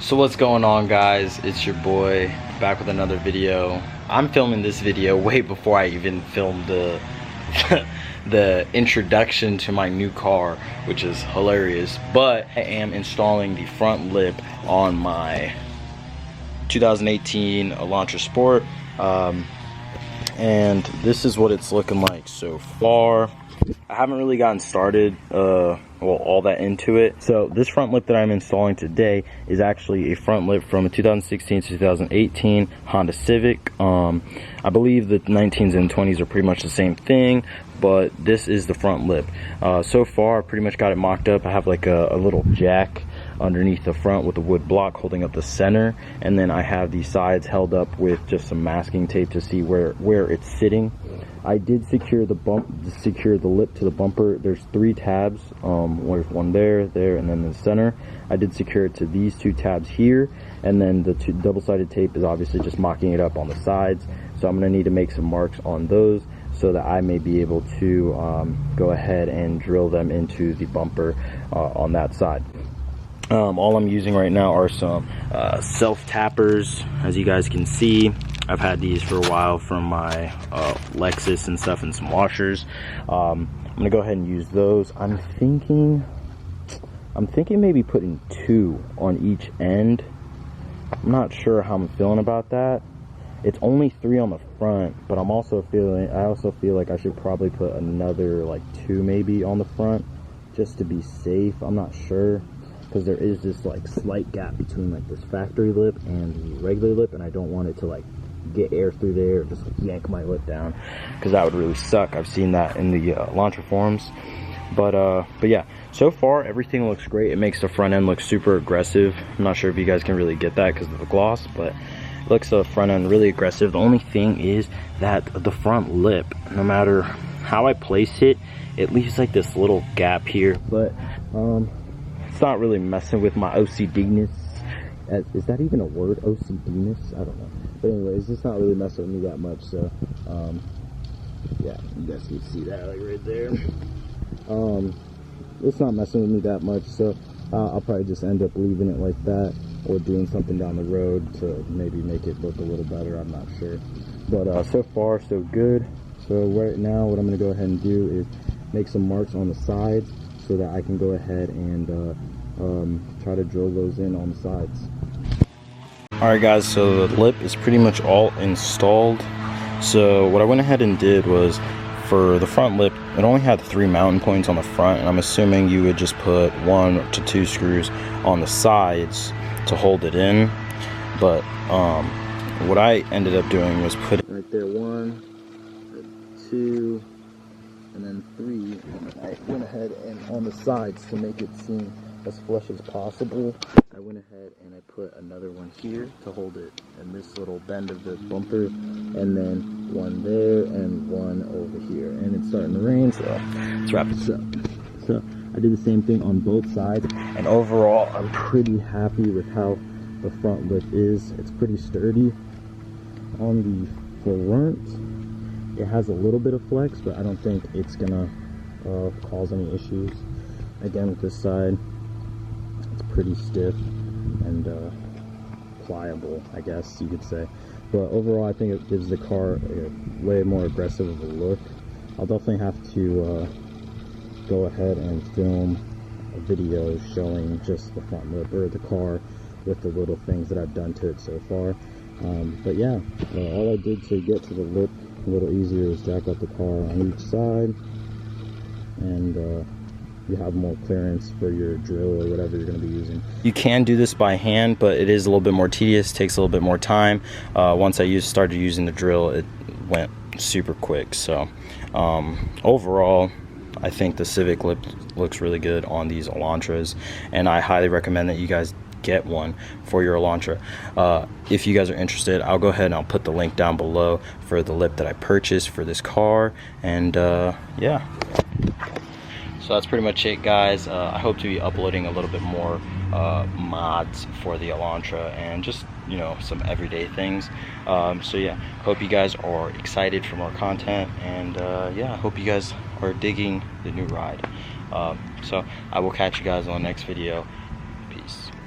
So what's going on, guys? It's your boy back with another video. I'm filming this video way before I even filmed the the introduction to my new car, which is hilarious. But I am installing the front lip on my 2018 Elantra Sport, and this is what it's looking like so far. I haven't really gotten started all that into it. So this front lip that I'm installing today is actually a front lip from a 2016 to 2018 Honda Civic. I believe the 19s and 20s are pretty much the same thing, but this is the front lip. So far I pretty much got it mocked up. I have like a little jack underneath the front with a wood block holding up the center, and then I have the sides held up with just some masking tape to see where it's sitting. I did secure the lip to the bumper. There's 3 tabs. There's one there, and then the center. I did secure it to these 2 tabs here, and then the 2 double-sided tape is obviously just mocking it up on the sides. So I'm gonna need to make some marks on those so that I may be able to go ahead and drill them into the bumper on that side. All I'm using right now are some self-tappers, as you guys can see. I've had these for a while from my Lexus and stuff, and some washers. I'm gonna go ahead and use those. I'm thinking maybe putting 2 on each end. I'm not sure how I'm feeling about that. It's only 3 on the front, but I also feel like I should probably put another like 2 maybe on the front, just to be safe. I'm not sure, because there is this like slight gap between like this factory lip and the regular lip, and I don't want it to like get air through there or just yank my lip down, because that would really suck. I've seen that in the Elantra forums. But yeah, so far everything looks great. It makes the front end look super aggressive. I'm not sure if you guys can really get that because of the gloss, but it looks the front end really aggressive. The only thing is that the front lip, no matter how I place it, it leaves like this little gap here, but it's not really messing with my OCD-ness. Is that even a word? OCD-ness? I don't know. But anyways, it's not really messing with me that much. So, yeah, you guys can see that like right there. It's not messing with me that much. So I'll probably just end up leaving it like that, or doing something down the road to maybe make it look a little better. I'm not sure. But so far, so good. So right now, what I'm going to go ahead and do is make some marks on the sides so that I can go ahead and try to drill those in on the sides. Alright guys, so the lip is pretty much all installed. So what I went ahead and did was, for the front lip, it only had 3 mounting points on the front, and I'm assuming you would just put 1 to 2 screws on the sides to hold it in. But what I ended up doing was put right there 1, 2, and then 3, and I went ahead and on the sides, to make it seem as flush as possible, I went ahead and I put another one here to hold it in this little bend of the bumper, and then 1 there and 1 over here. And it's starting to rain, so let's wrap this up. So I did the same thing on both sides, and overall I'm pretty happy with how the front lip is. It's pretty sturdy. On the front, it has a little bit of flex, but I don't think it's gonna cause any issues. Again, with this side, it's pretty stiff and pliable, I guess you could say. But overall, I think it gives the car a way more aggressive of a look. I'll definitely have to go ahead and film a video showing just the front lip or the car with the little things that I've done to it so far. But yeah, all I did to get to the lip a little easier is jack up the car on each side, and you have more clearance for your drill or whatever you're going to be using. You can do this by hand, but it is a little bit more tedious, takes a little bit more time. Once I started using the drill, it went super quick. So overall, I think the Civic lip looks really good on these Elantras, and I highly recommend that you guys get one for your Elantra. If you guys are interested, I'll go ahead and I'll put the link down below for the lip that I purchased for this car. And yeah, so that's pretty much it, guys. I hope to be uploading a little bit more mods for the Elantra, and just, you know, some everyday things. So yeah, hope you guys are excited for more content, and yeah, I hope you guys are digging the new ride. So I will catch you guys on the next video.